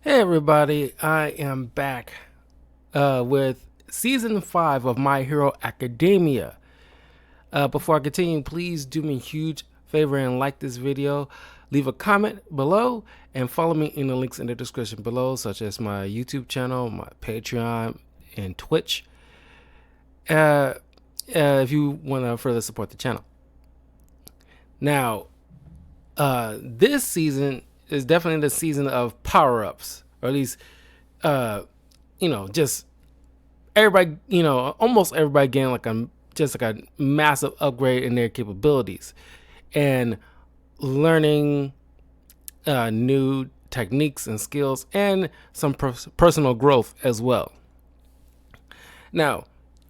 Hey everybody, I am back with season 5 of My Hero Academia. Before I continue, please do me a huge favor and like this video. Leave a comment below and follow me in the links in the description below, such as my YouTube channel, my Patreon, and Twitch, if you want to further support the channel. Now, this season is definitely the season of power-ups, or at least just everybody, almost everybody getting like a massive upgrade in their capabilities and learning new techniques and skills and some personal growth as well. Now,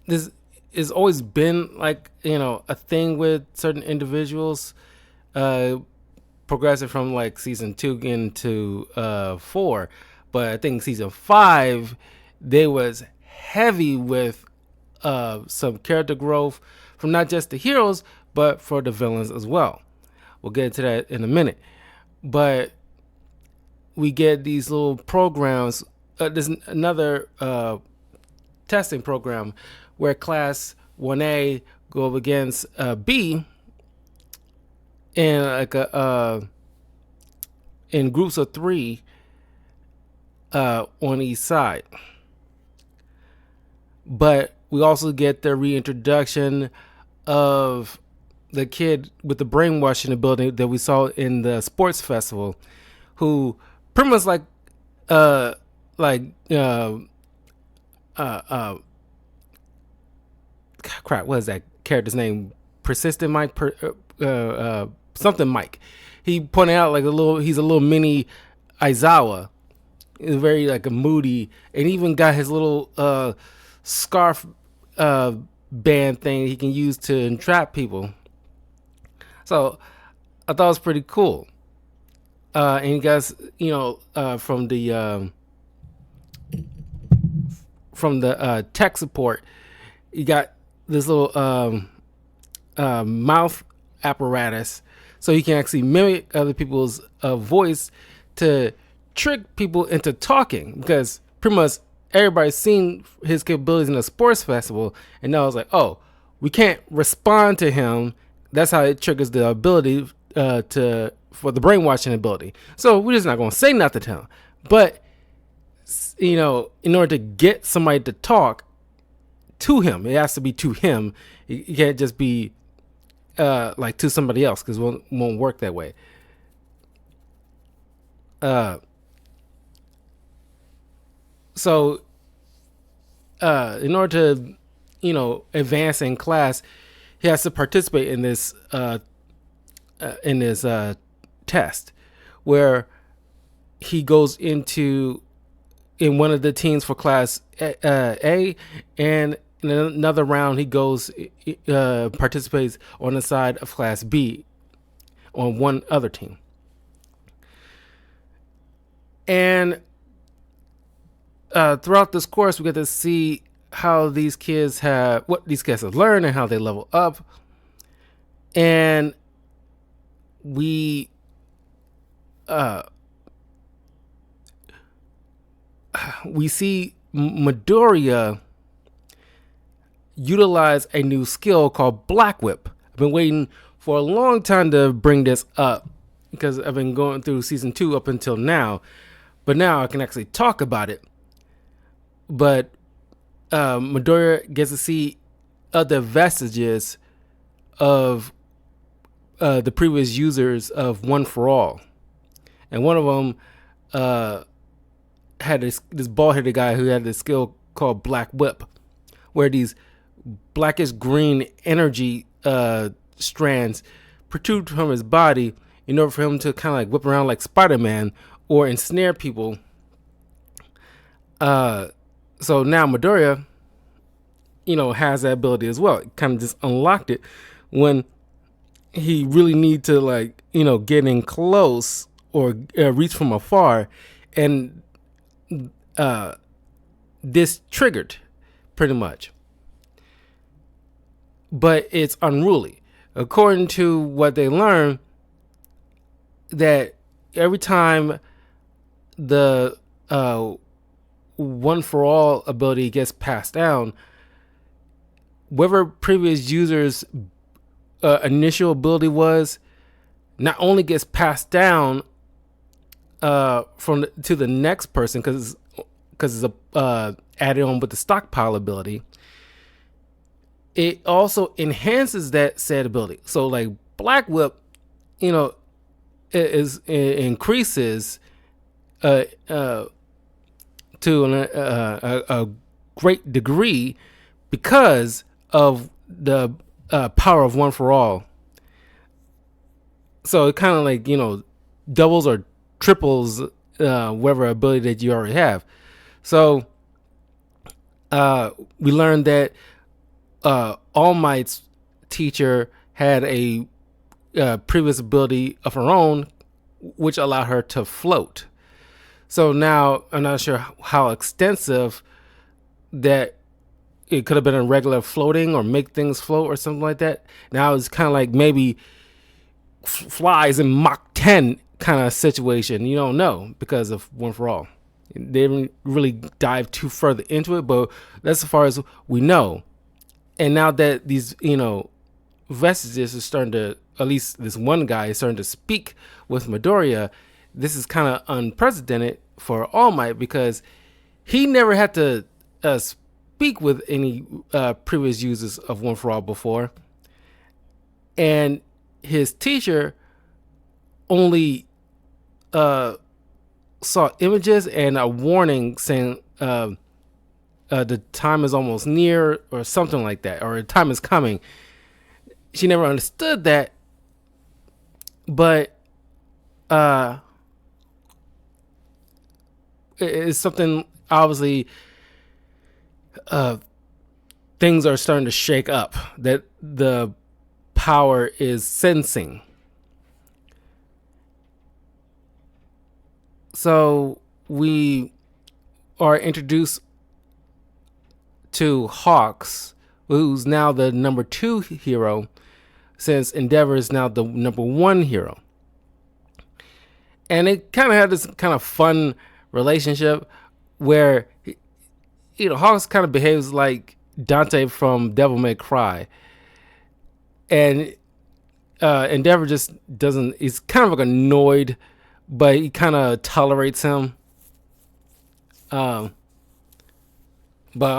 this has always been like, a thing with certain individuals, progressing from like season 2 into 4, but I think season 5 they was heavy with some character growth from not just the heroes but for the villains as well. We'll get into that in a minute, but we get these little programs. There's another testing program where class 1A go up against B in like in groups of 3 on each side. But we also get the reintroduction of the kid with the brainwashing ability that we saw in the sports festival, who pretty much uh crap, what is that character's name? Persistent Mike, something Mike. He pointed out like he's a little mini Aizawa. He's very like a moody, and even got his little scarf band thing he can use to entrap people. So I thought it was pretty cool. And you guys, from the tech support, you got this little mouth apparatus, so you can actually mimic other people's voice to trick people into talking, because pretty much everybody's seen his capabilities in a sports festival, and now it's like, oh, we can't respond to him. That's how it triggers the ability for the brainwashing ability. So we're just not going to say nothing to him. But in order to get somebody to talk to him, it has to be to him. It can't just be like to somebody else, because it won't work that way. So in order to advance in class, he has to participate in this test, where he goes in one of the teams for class A, and in another round he goes participates on the side of class B on one other team. And throughout this course, we get to see what these kids have learned and how they level up. And we see Midoriya utilize a new skill called Black Whip. I've been waiting for a long time to bring this up, because I've been going through season 2 up until now, but now I can actually talk about it. But Midoriya gets to see other vestiges of the previous users of One for All, and one of them had this bald-headed guy who had this skill called Black Whip, where these blackish green energy strands protrude from his body in order for him to kind of like whip around like Spider-Man or ensnare people. So now Midoriya, has that ability as well. It kind of just unlocked it when he really need to get in close or reach from afar, and this triggered pretty much. But it's unruly. According to what they learn, that every time the uh, one for all ability gets passed down, whatever previous user's initial ability was, not only gets passed down to the next person because it's added on with the stockpile ability. It also enhances that said ability. So like Black Whip, it increases to a great degree because of the power of one for all. So it kind of like doubles or triples whatever ability that you already have. So we learned that All Might's teacher had a previous ability of her own, which allowed her to float. So now I'm not sure how extensive that it could have been a regular floating or make things float or something like that. Now it's kind of like maybe flies in Mach 10 kind of situation. You don't know because of One for All. They didn't really dive too further into it, but that's as far as we know. And now that these, vestiges are starting to, at least this one guy is starting to speak with Midoriya, this is kind of unprecedented for All Might because he never had to speak with any previous users of One for All before. And his teacher only saw images and a warning saying the time is almost near or something like that, or the time is coming. She never understood that, but it's something obviously things are starting to shake up that the power is sensing. So we are introduced to Hawks, who's now the number 2 hero, since Endeavor is now the number 1 hero. And it kind of had this kind of fun relationship where, Hawks kind of behaves like Dante from Devil May Cry. And Endeavor just doesn't, he's kind of like annoyed, but he kind of tolerates him. But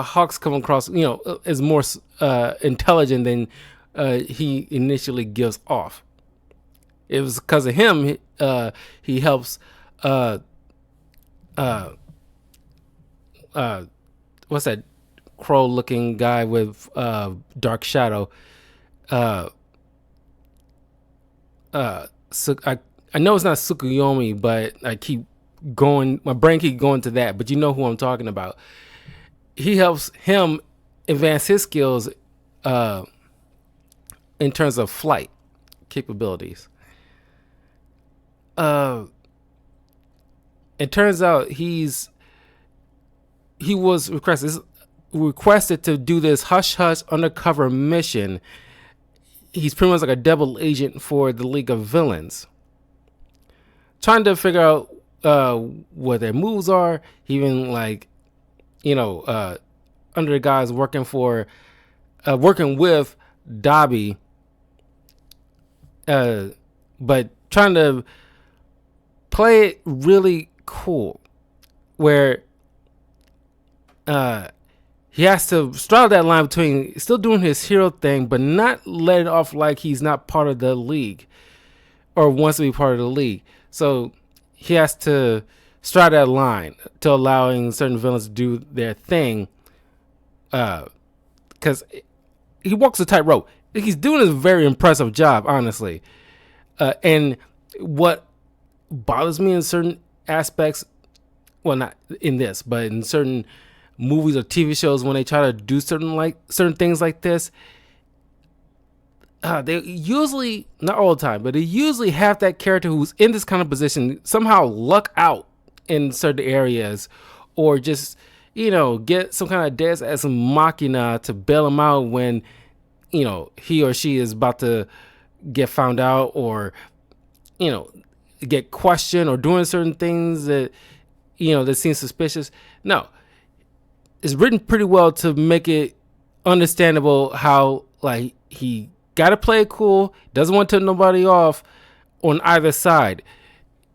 Hawks come across, is more intelligent than he initially gives off. It was because of him he helps what's that crow-looking guy with dark shadow? So I know it's not Tsukuyomi, but I keep going. My brain keeps going to that. But you know who I'm talking about. He helps him advance his skills in terms of flight capabilities. It turns out he was requested to do this hush hush undercover mission. He's pretty much like a double agent for the League of Villains, trying to figure out what their moves are. Even like, under the guys working with Dabi, but trying to play it really cool, where he has to straddle that line between still doing his hero thing, but not let it off like he's not part of the league or wants to be part of the league. So he has to straddle that line to allowing certain villains to do their thing, because he walks a tightrope. He's doing a very impressive job, honestly. And what bothers me in certain aspects, well, not in this, but in certain movies or TV shows, when they try to do certain things like this, they usually, not all the time, but they usually have that character who's in this kind of position somehow luck out in certain areas, or just get some kind of deus ex machina to bail him out when he or she is about to get found out, or get questioned, or doing certain things that that seems suspicious. No, it's written pretty well to make it understandable how like he got to play it cool, doesn't want to turn nobody off on either side,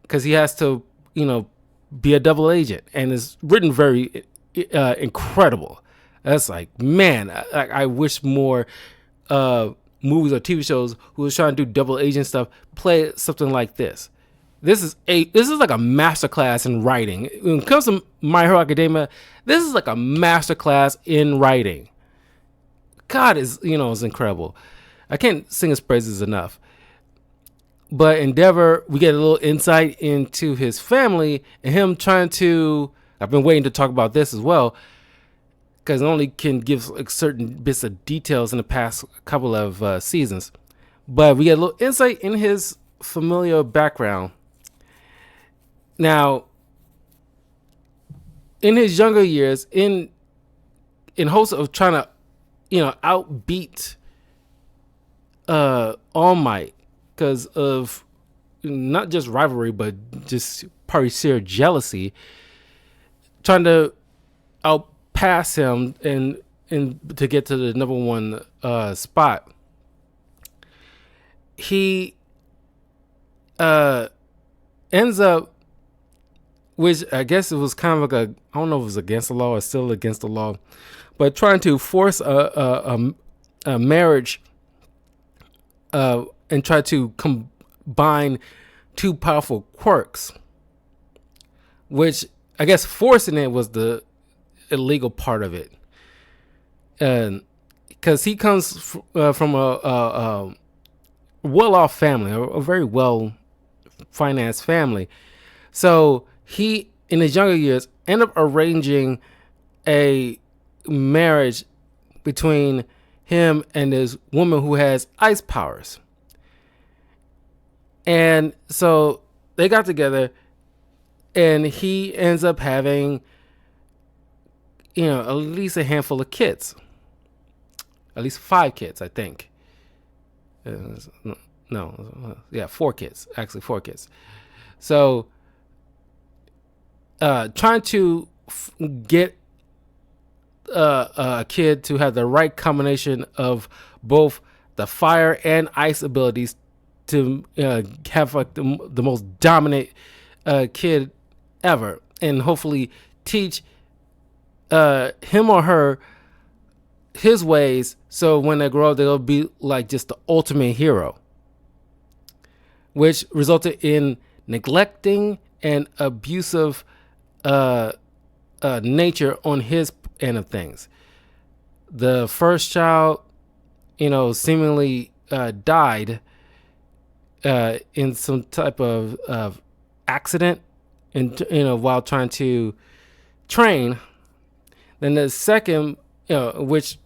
because he has to, be a double agent, and it's written very incredible. That's like, man, I wish more movies or TV shows who was trying to do double agent stuff play something like this. This is like a masterclass in writing. When it comes to My Hero Academia, this is like a masterclass in writing. God is incredible. I can't sing his praises enough. But Endeavor, we get a little insight into his family and him trying to. I've been waiting to talk about this as well, because it only can give like certain bits of details in the past couple of seasons. But we get a little insight in his familial background. Now, in his younger years, in hopes of trying to, outbeat All Might, because of not just rivalry, but just probably sheer jealousy, trying to outpass him and to get to the number one spot. He ends up, which I guess it was kind of like I don't know if it was against the law or still against the law, but trying to force a marriage and try to combine two powerful quirks, which I guess forcing it was the illegal part of it. And because he comes from a well-off family, a very well-financed family. So he, in his younger years, ended up arranging a marriage between him and this woman who has ice powers. And so they got together, and he ends up having, at least a handful of kids. At least 5 kids, I think. No, 4 kids. Actually, 4 kids. So, trying to get a kid to have the right combination of both the fire and ice abilities to have like the most dominant kid ever, and hopefully teach him or her his ways, so when they grow up they'll be like just the ultimate hero, which resulted in neglecting and abusive nature on his end of things. The first child, seemingly died in some type of accident, and while trying to train. Then the second, which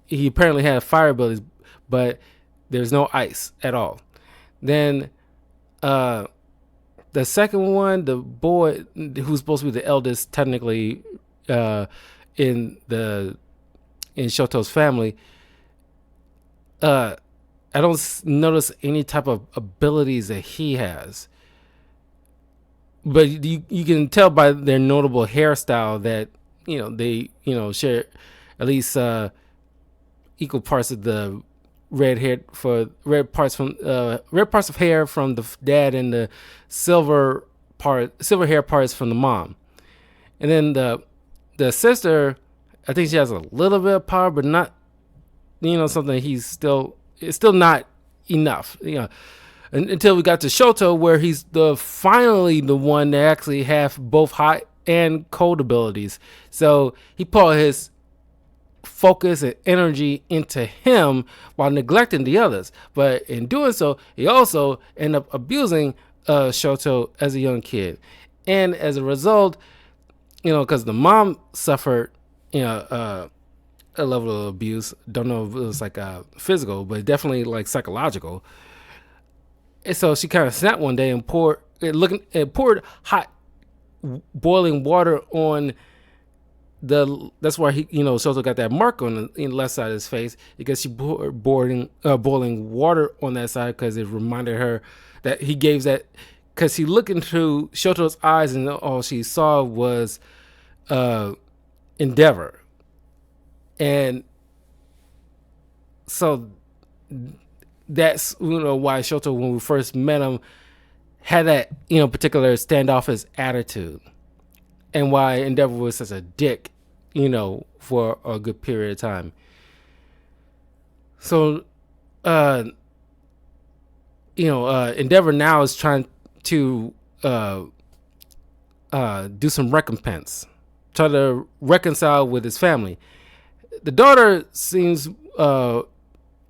he apparently had fire abilities, but there's no ice at all. Then the second one, the boy who's supposed to be the eldest, technically, in Shoto's family, I don't notice any type of abilities that he has. But you can tell by their notable hairstyle that, they, share at least equal parts of the red parts of hair from the dad, and the silver hair parts from the mom. And then the sister, I think she has a little bit of power, but not, something it's still not enough, until we got to Shoto, where he's finally the one that actually have both hot and cold abilities. So he put his focus and energy into him while neglecting the others. But in doing so, he also ended up abusing Shoto as a young kid. And as a result, because the mom suffered, a level of abuse. Don't know if it was like physical, but definitely like psychological. And so she kind of snapped one day and poured hot boiling water on that's why he, Shoto got that mark on the left side of his face, because she poured boiling water on that side, because it reminded her that he gave that because she looked into Shoto's eyes and all she saw was Endeavor. And so that's why Shoto, when we first met him, had that particular standoffish attitude, and why Endeavor was such a dick, for a good period of time. So, Endeavor now is trying to do some recompense, try to reconcile with his family. The daughter seems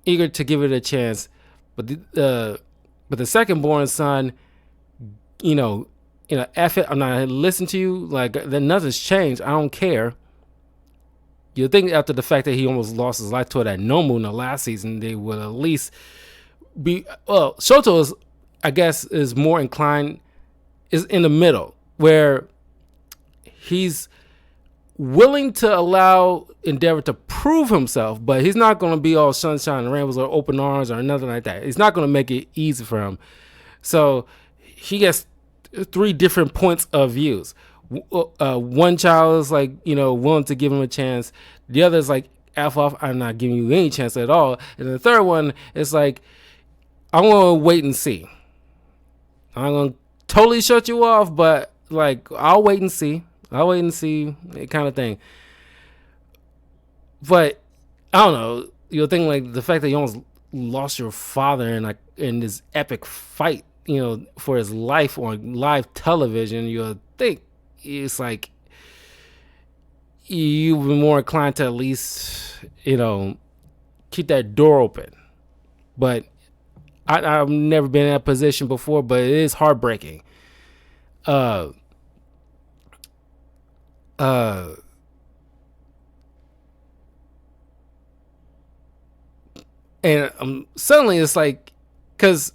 eager to give it a chance, but the second born son, F it, I'm not listening to you. Like, then nothing's changed. I don't care. You'd think after the fact that he almost lost his life to that Nomu in the last season, they would at least be. Well, Shoto is more inclined, is in the middle, where he's willing to allow Endeavor to prove himself, but he's not going to be all sunshine and rainbows or open arms or nothing like that. He's not going to make it easy for him. So he gets 3 different points of views. One child is like, willing to give him a chance. The other is like, F off, I'm not giving you any chance at all. And the third one is like, I'm going to wait and see. I'm going to totally shut you off, but like, I'll wait and see, kind of thing. But I don't know, you'll think like the fact that you almost lost your father in this epic fight, for his life on live television, you'll think it's like you've been more inclined to at least, keep that door open. But I've never been in that position before, but it is heartbreaking. And suddenly it's like, because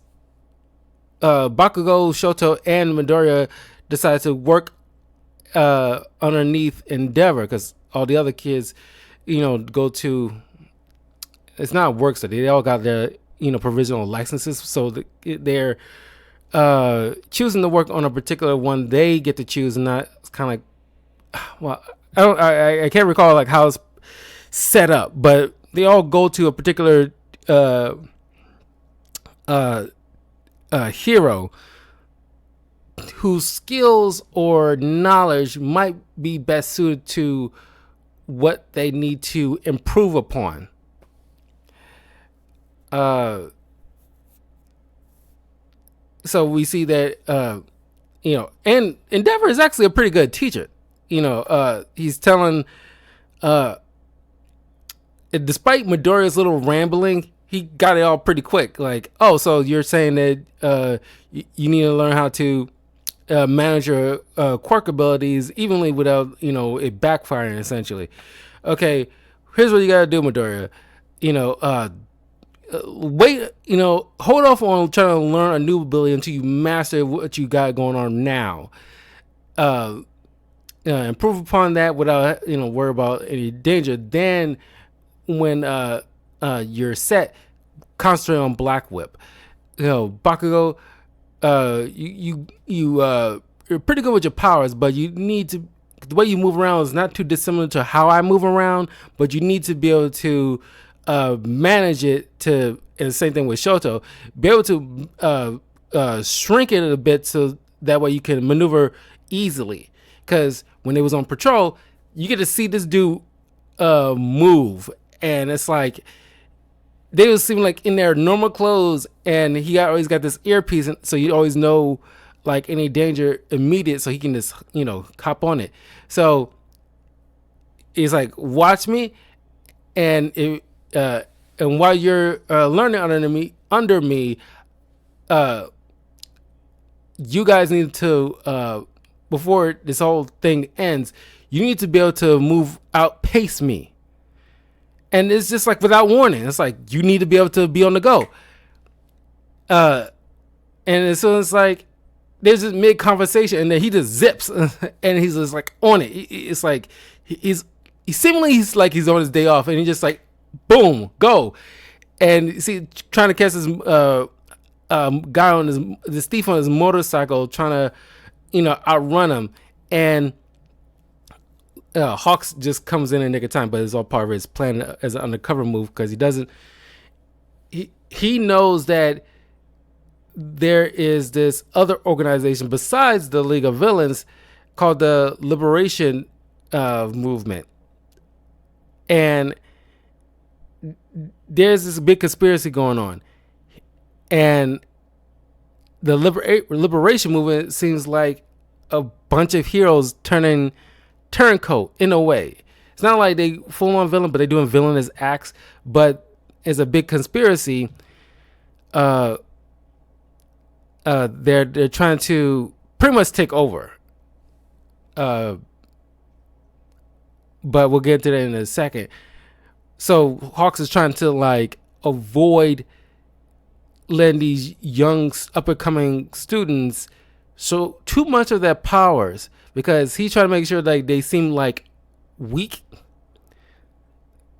Bakugo, Shoto, and Midoriya decided to work underneath Endeavor, because all the other kids, go to, it's not work study. They all got their, provisional licenses, so they're choosing to work on a particular one. They get to choose, and not kind of like, well, I can't recall like how it's set up, but they all go to a particular hero whose skills or knowledge might be best suited to what they need to improve upon. So we see that, and Endeavor is actually a pretty good teacher. He's telling, despite Midoriya's little rambling, he got it all pretty quick. Like, oh, so you're saying that you need to learn how to manage your quirk abilities evenly without, it backfiring, essentially. Okay, here's what you gotta do, Midoriya. Wait, hold off on trying to learn a new ability until you master what you got going on now. Improve upon that without, worry about any danger. Then when you're set, concentrate on Black Whip. Bakugo, you're pretty good with your powers, but you need to, the way you move around is not too dissimilar to how I move around, but you need to be able to manage it to, and the same thing with Shoto, be able to shrink it a bit so that way you can maneuver easily. Because when it was on patrol, you get to see this dude move, and it's like they was seeming like in their normal clothes, and he always got this earpiece, and so you always know like any danger immediate, so he can just hop on it. So he's like, watch me, and while you're learning under me, you guys need to before this whole thing ends, you need to be able to outpace me. And it's just like without warning. It's like you need to be able to be on the go. And so it's like there's this mid conversation, and then he just zips, and he's just like on it. It's like he's like he's on his day off, and he just like boom, go. And see, trying to catch his guy on this thief on his motorcycle trying to, outrun him, and Hawks just comes in nick of time, but it's all part of his plan as an undercover move because he knows that there is this other organization besides the League of Villains called the Liberation Movement, and there's this big conspiracy going on, and the Liberation Movement seems like a bunch of heroes turning turncoat in a way. It's not like they full on villain, but they're doing villainous acts. But it's a big conspiracy. They're trying to pretty much take over. But we'll get to that in a second. So Hawks is trying to like avoid letting these young up and coming students show too much of their powers, because he's trying to make sure like they seem like weak,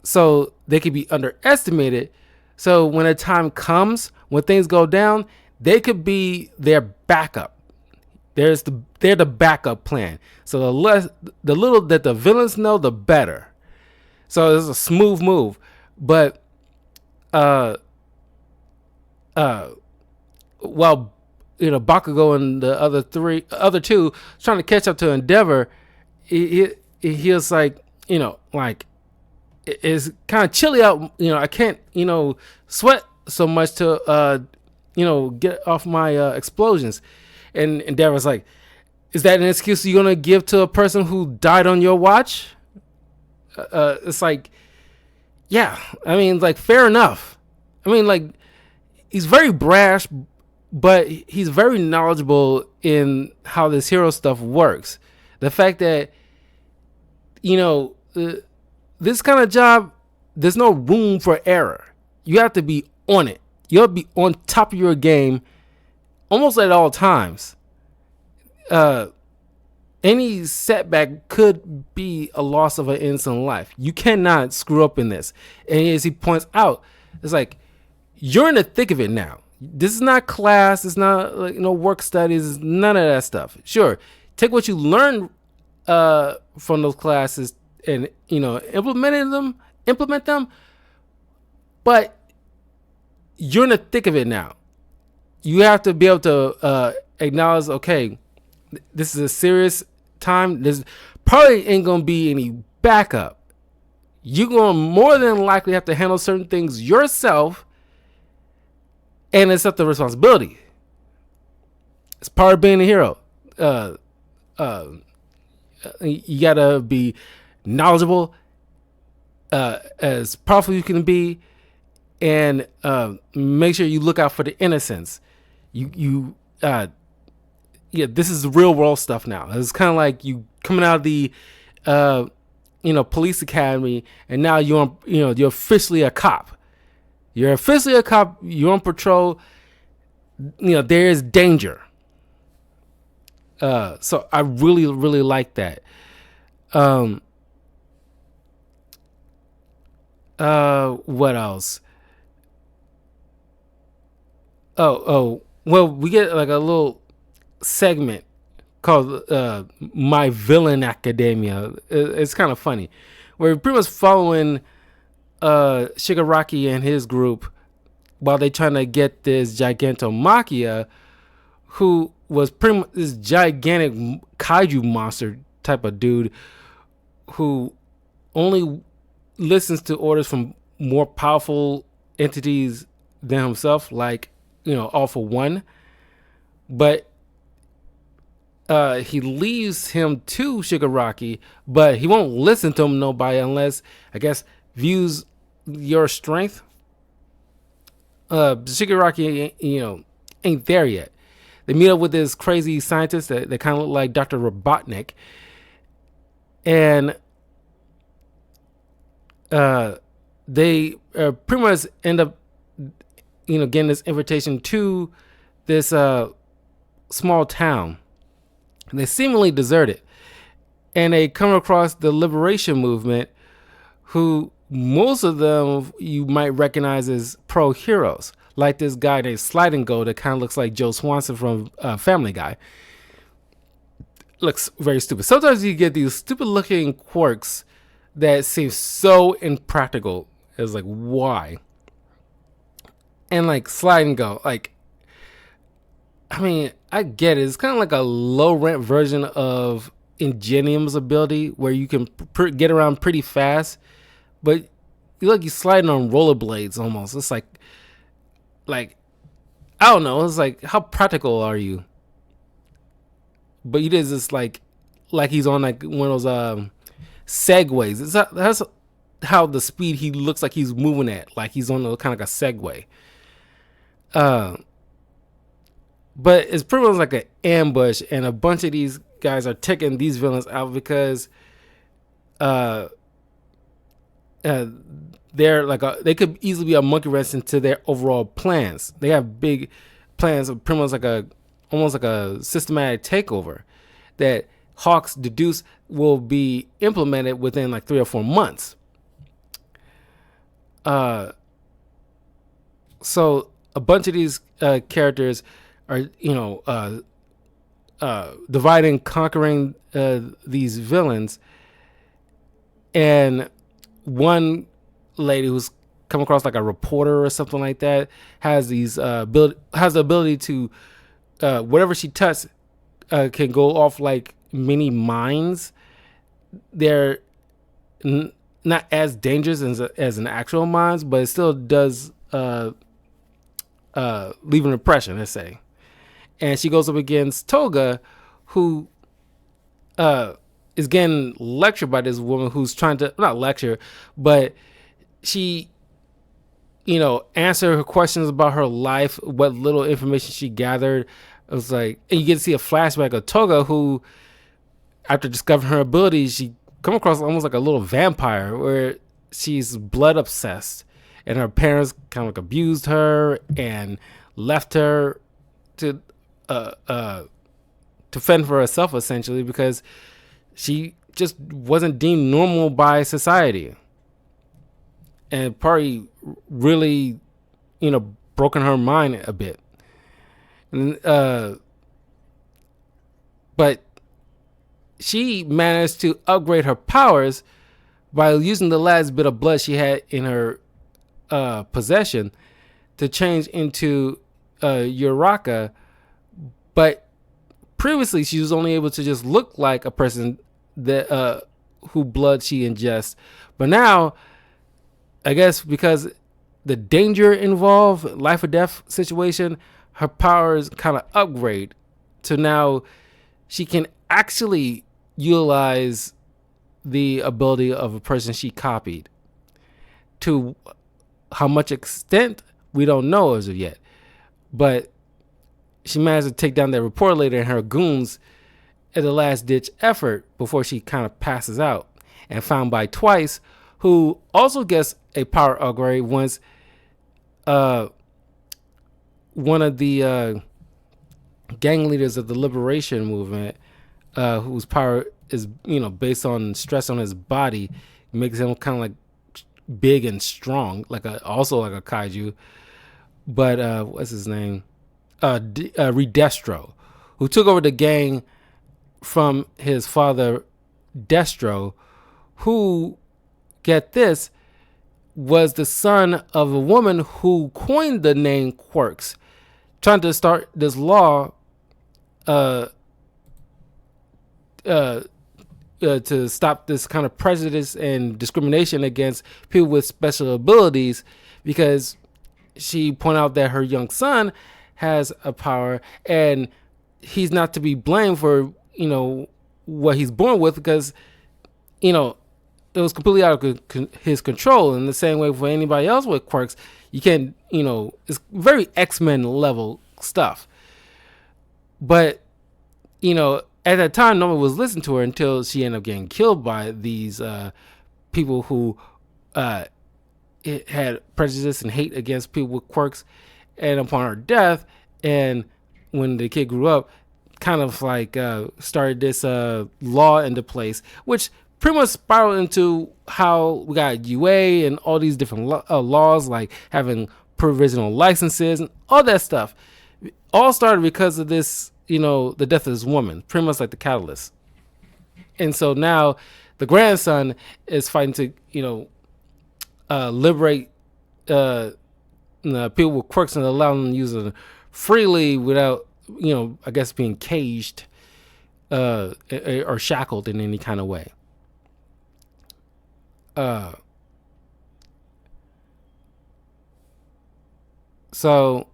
so they could be underestimated. So when a time comes when things go down, they could be their backup. They're the backup plan. So the little that the villains know, the better. So it's a smooth move, but while Bakugo and the other two trying to catch up to Endeavor, he was like, it's kind of chilly out. I can't sweat so much to get off my explosions. And Endeavor's like, is that an excuse you're gonna give to a person who died on your watch? It's like, yeah, I mean, like, fair enough. I mean, like, he's very brash, but he's very knowledgeable in how this hero stuff works. The fact that, this kind of job, there's no room for error. You have to be on it. You have to be on top of your game almost at all times. Any setback could be a loss of an innocent life. You cannot screw up in this. And as he points out, it's like, you're in the thick of it now. This is not class. It's not like work studies. None of that stuff. Sure, take what you learned from those classes and implement them. But you're in the thick of it now. You have to be able to acknowledge, okay, this is a serious time. There's probably ain't gonna be any backup. You're gonna more than likely have to handle certain things yourself and accept the responsibility. It's part of being a hero. You gotta be knowledgeable, as powerful you can be, and make sure you look out for the innocents. This is real world stuff now. It's kind of like you coming out of the police academy, and now you're officially a cop. You're officially a cop. You're on patrol. There is danger. So I really, really like that. What else? Well, we get like a little segment called My Villain Academia. It's kind of funny, where we're pretty much following Shigaraki and his group while they trying to get this Gigantomachia, who was pretty much this gigantic kaiju monster type of dude who only listens to orders from more powerful entities than himself, like All For One. But he leaves him to Shigaraki, but he won't listen to him nobody unless, I guess, views your strength. Shigaraki ain't there yet. They meet up with this crazy scientist that kind of look like Dr. Robotnik, and they pretty much end up getting this invitation to this small town. They seemingly deserted, and they come across the Liberation Movement, who most of them you might recognize as pro heroes, like this guy named Slide and Go that kind of looks like Joe Swanson from Family Guy. Looks very stupid. Sometimes you get these stupid looking quirks that seem so impractical. It's like, why? And like Slide and Go, like, I mean, I get it. It's kind of like a low rent version of Ingenium's ability, where you can get around pretty fast, but you sliding on rollerblades almost. It's like I don't know. It's like, how practical are you? But you did this like he's on like one of those segways. That's how the speed he looks like he's moving at, like he's on kind of like a Segway. But it's pretty much like an ambush, and a bunch of these guys are taking these villains out because they're like they could easily be a monkey wrench into their overall plans. They have big plans of pretty much like almost like a systematic takeover that Hawks deduce will be implemented within like 3 or 4 months. So a bunch of these characters are, dividing, conquering these villains, and one lady who's come across like a reporter or something like that has these has the ability to whatever she touches can go off like mini mines. They're not as dangerous as an actual mines, but it still does leave an impression, let's say. And she goes up against Toga, who is getting lectured by this woman who's trying to, not lecture, but she, answer her questions about her life, what little information she gathered. It was like, and you get to see a flashback of Toga, who, after discovering her abilities, she come across almost like a little vampire, where she's blood obsessed, and her parents kind of like abused her and left her to fend for herself, essentially, because she just wasn't deemed normal by society, and probably really, broken her mind a bit. And but she managed to upgrade her powers by using the last bit of blood she had in her possession to change into Uraka. But previously, she was only able to just look like a person that who blood she ingests. But now, I guess because the danger involved, life or death situation, her powers kind of upgrade to now she can actually utilize the ability of a person she copied. To how much extent, we don't know as of yet. But she managed to take down that reporter lady and her goons at the last ditch effort before she kind of passes out, and found by Twice, who also gets a power upgrade once one of the gang leaders of the liberation movement, whose power is based on stress on his body, makes him kind of like big and strong, also like a kaiju. But what's his name? Redestro, who took over the gang from his father Destro, who, get this, was the son of a woman who coined the name Quirks, trying to start this law to stop this kind of prejudice and discrimination against people with special abilities, because she pointed out that her young son has a power, and he's not to be blamed for what he's born with, because it was completely out of his control. In the same way for anybody else with quirks, you can't, it's very X-Men level stuff. But at that time, nobody was listening to her until she ended up getting killed by these people who had prejudice and hate against people with quirks. And upon her death, and when the kid grew up, kind of like started this law into place, which pretty much spiraled into how we got UA and all these different laws, like having provisional licenses and all that stuff. All started because of this, the death of this woman, pretty much like the catalyst. And so now the grandson is fighting to, liberate people with quirks and allow them to use it freely without, I guess being caged or shackled in any kind of way. So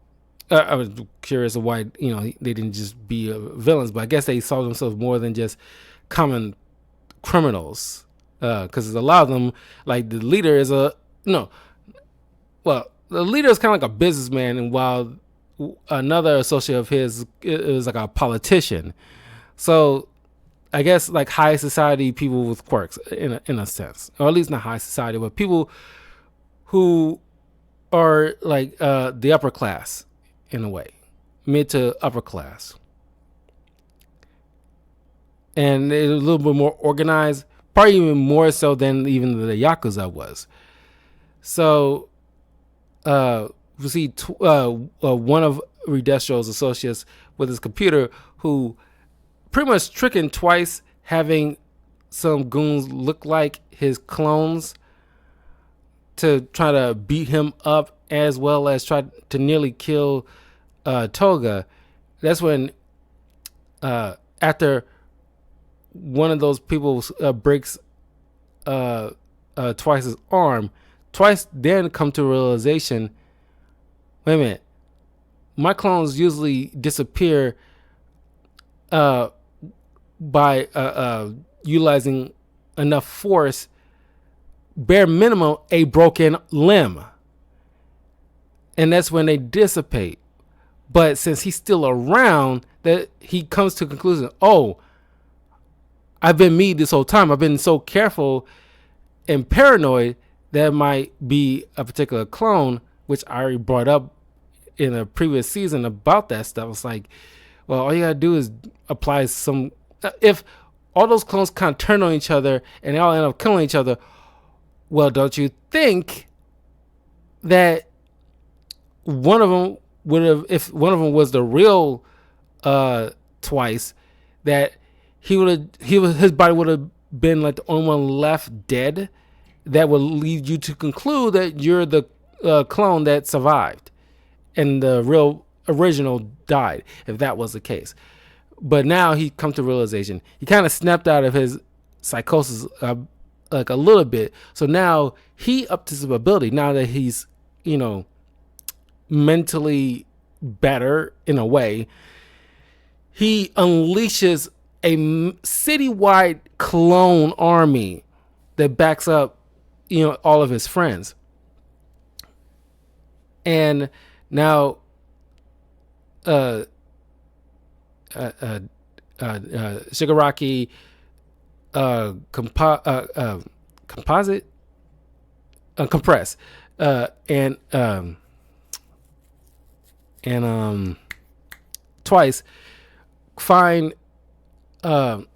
I was curious of why they didn't just be villains, but I guess they saw themselves more than just common criminals, because a lot of them, like the leader is the leader is kind of like a businessman, and while another associate of his is like a politician. So I guess like high society people with quirks in a sense, or at least not high society, but people who are like the upper class in a way, mid to upper class, and they're a little bit more organized, probably even more so than even the Yakuza was. So we see one of Redestro's associates with his computer who pretty much tricking Twice, having some goons look like his clones to try to beat him up, as well as try to nearly kill Toga. That's when after one of those people breaks Twice's arm, Twice then come to a realization, wait a minute, my clones usually disappear by utilizing enough force, bare minimum a broken limb, and that's when they dissipate. But since he's still around, that he comes to the conclusion, oh, I've been me this whole time. I've been so careful and paranoid that might be a particular clone, which I already brought up in a previous season about that stuff. It's like, well, all you gotta do is apply some. If all those clones kind of turn on each other and they all end up killing each other, well, don't you think that one of them would have, if one of them was the real Twice, that his body would have been like the only one left dead? That would lead you to conclude that you're the clone that survived and the real original died, if that was the case. But now he come to realization. He kind of snapped out of his psychosis like a little bit. So now he upped his ability. Now that he's, mentally better in a way, he unleashes a citywide clone army that backs up, all of his friends. And now Shigaraki composite compress and Twice find the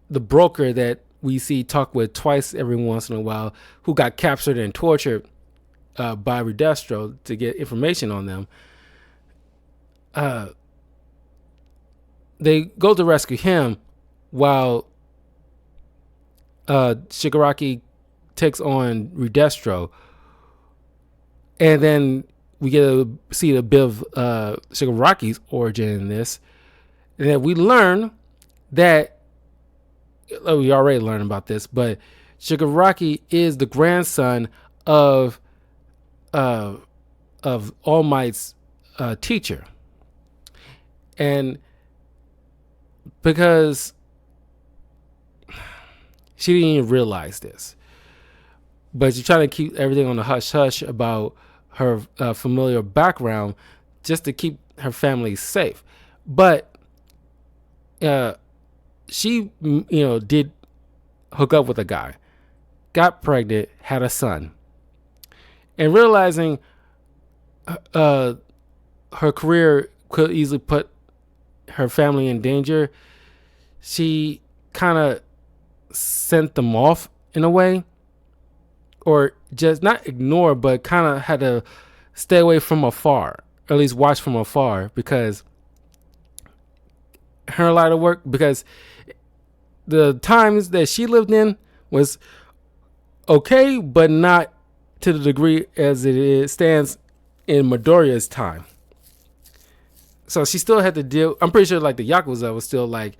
broker that we see talk with Twice every once in a while, who got captured and tortured by Redestro to get information on them. They go to rescue him while Shigaraki takes on Redestro, and then we get to see a bit of Shigaraki's origin in this, and then we learn that we already learned about this, but Shigaraki is the grandson of All Might's teacher, and because she didn't even realize this, but she's trying to keep everything on the hush hush about her familial background just to keep her family safe. But she did hook up with a guy, got pregnant, had a son, and realizing her career could easily put her family in danger, she kind of sent them off in a way, or just not ignore, but kind of had to stay away from afar, or at least watch from afar, because her line of work, because the times that she lived in was okay, but not to the degree as stands in Midoriya's time. So she still had to deal. I'm pretty sure like the Yakuza was still like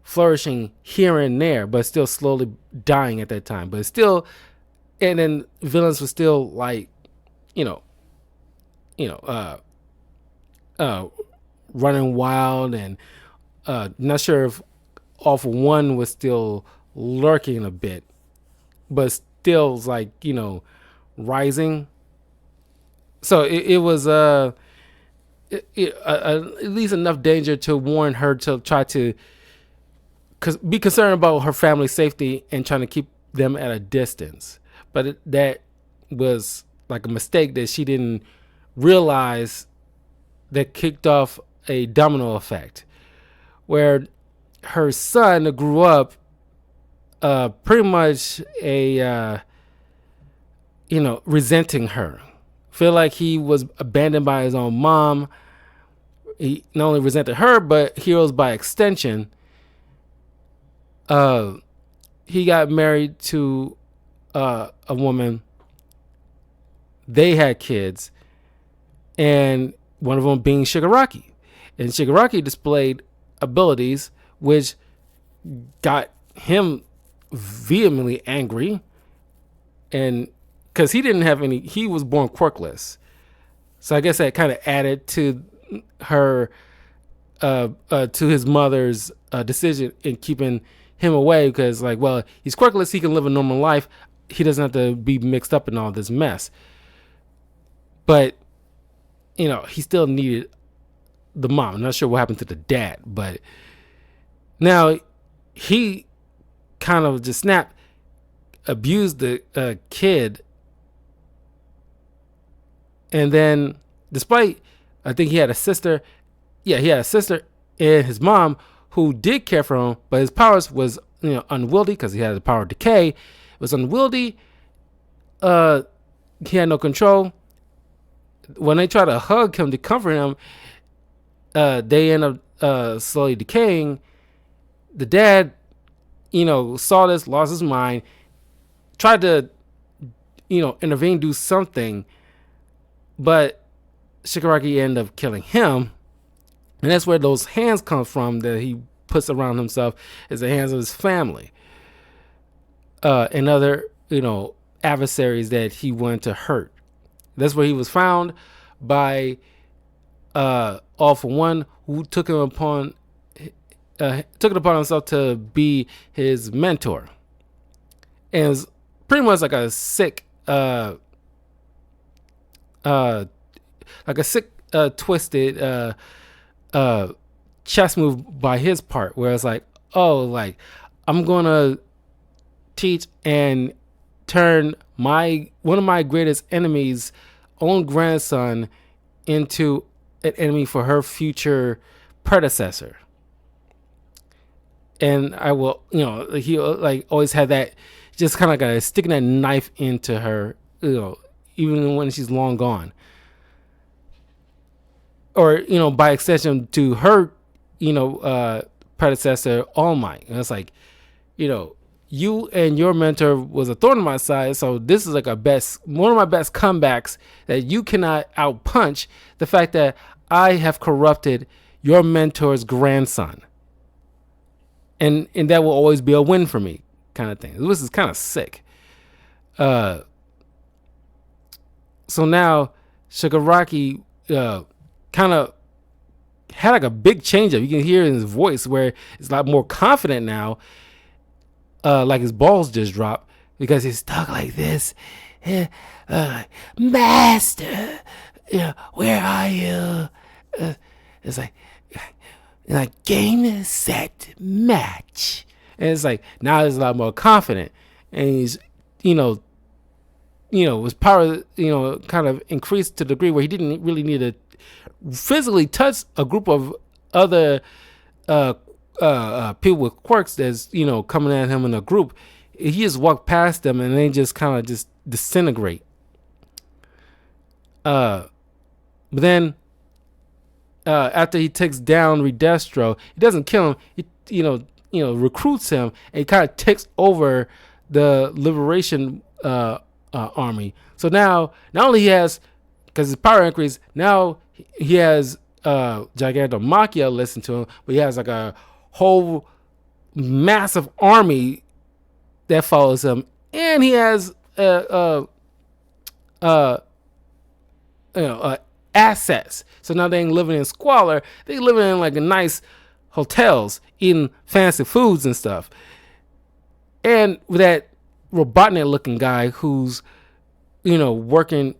flourishing here and there, but still slowly dying at that time. But still, and then villains were still like, you know, you know, running wild, and not sure if All for One was still lurking a bit, but still like, rising. So it was at least enough danger to warn her to try to be concerned about her family's safety and trying to keep them at a distance. But that was like a mistake that she didn't realize, that kicked off a domino effect where her son grew up pretty much resenting her. Feel like he was abandoned by his own mom. He not only resented her, but Heroes by extension. He got married to a woman. They had kids, and one of them being Shigaraki. And Shigaraki displayed abilities which got him vehemently angry, and because he didn't have any, he was born quirkless. So I guess that kind of added to her, to his mother's decision in keeping him away, because like, well, he's quirkless, he can live a normal life, he doesn't have to be mixed up in all this mess. But he still needed the mom. I'm not sure what happened to the dad, but now he kind of just snapped, abused the kid. And then, despite, I think he had a sister. Yeah, he had a sister and his mom who did care for him, but his powers was unwieldy, because he had the power of decay. It was unwieldy. He had no control. When they try to hug him to comfort him, they end up slowly decaying. The dad, saw this, lost his mind, tried to, intervene, do something, but Shigaraki ended up killing him. And that's where those hands come from that he puts around himself, is the hands of his family. And other, adversaries that he wanted to hurt. That's where he was found by All for One, who took it upon himself to be his mentor. And it was pretty much like a sick twisted chess move by his part, where it's like, oh, like, I'm gonna teach and turn one of my greatest enemies' own grandson into an enemy for her future predecessor. And I will, he like always had that, just kind of like sticking that knife into her, even when she's long gone. Or, by extension to her, predecessor, All Might. And it's like, you and your mentor was a thorn in my side, so this is like one of my best comebacks, that you cannot outpunch the fact that I have corrupted your mentor's grandson. And that will always be a win for me, kind of thing. This is kind of sick. So now Shigaraki kind of had like a big change up. You can hear in his voice where it's a lot more confident now. Like his balls just dropped, because he's stuck like this. Master, where are you? It's like game, set, match. And it's like, now he's a lot more confident, and he's his power kind of increased to the degree where he didn't really need to physically touch a group of other people with quirks that's coming at him in a group. He just walked past them and they just kind of just disintegrate. But then after he takes down Redestro, he doesn't kill him. He recruits him and he kind of takes over the Liberation army. So now not only he has, because his power increase, now he has Gigantomachia listen to him, but he has like a whole massive army that follows him, and he has assets. So now they ain't living in squalor; they living in like nice hotels, eating fancy foods and stuff. And with that Robotnik-looking guy who's working,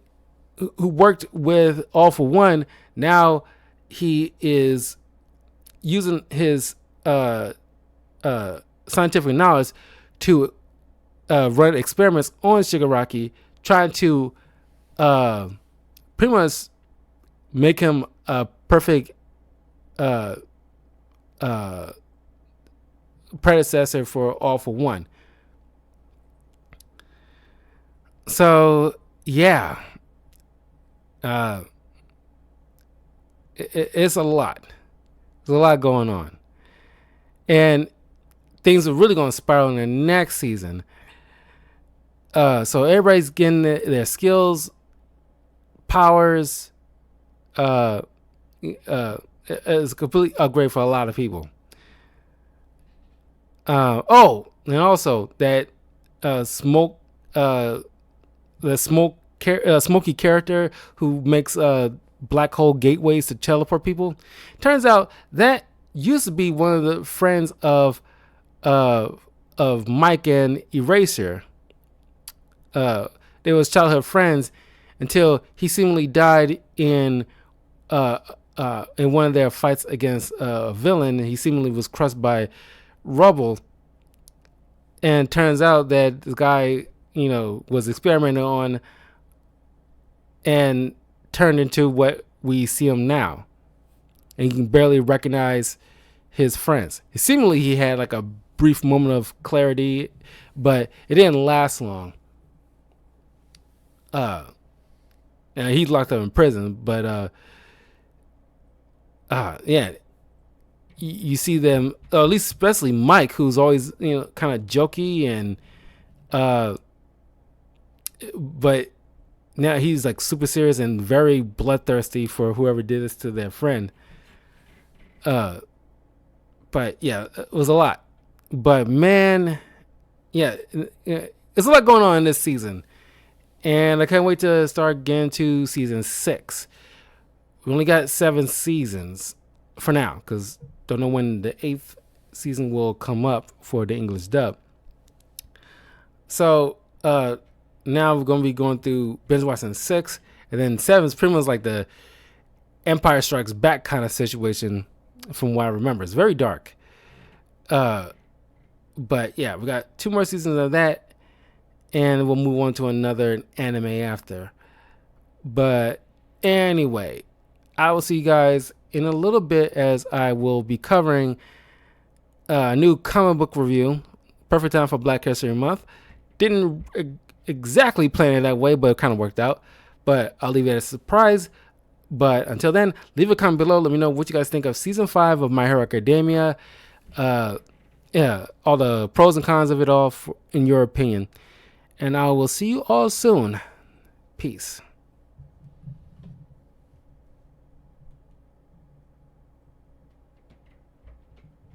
who worked with All for One, now he is using his scientific knowledge to run experiments on Shigaraki, trying to pretty much make him a perfect predecessor for All for One. So yeah, it's a lot. There's a lot going on, and things are really going to spiral in the next season. So everybody's getting their skills, powers. It's a complete upgrade for a lot of people. And also that Smokey character who makes black hole gateways to teleport people. Turns out that used to be one of the friends of Mike and Eraser. They was childhood friends until he seemingly died in one of their fights against a villain. He seemingly was crushed by rubble, and turns out that this guy, was experimented on and turned into what we see him now. And you can barely recognize his friends. Seemingly he had like a brief moment of clarity, but it didn't last long. And he's locked up in prison, but yeah, you see them, or at least especially Mike, who's always kind of jokey, and but now he's like super serious and very bloodthirsty for whoever did this to their friend. But yeah, it was a lot. But man, yeah, it's a lot going on in this season, and I can't wait to start getting to season 6. We only got 7 seasons for now, because don't know when the 8th season will come up for the English dub. So now we're going to be going through binge watching 6, and then 7 is pretty much like the Empire Strikes Back kind of situation from what I remember. It's very dark. But yeah, we got 2 more seasons of that, and we'll move on to another anime after. But anyway, I will see you guys in a little bit, as I will be covering a new comic book review. Perfect time for Black History Month. Didn't exactly plan it that way, but it kind of worked out. But I'll leave it as a surprise. But until then, leave a comment below. Let me know what you guys think of season 5 of My Hero Academia. Yeah, all the pros and cons of it all, in your opinion. And I will see you all soon. Peace.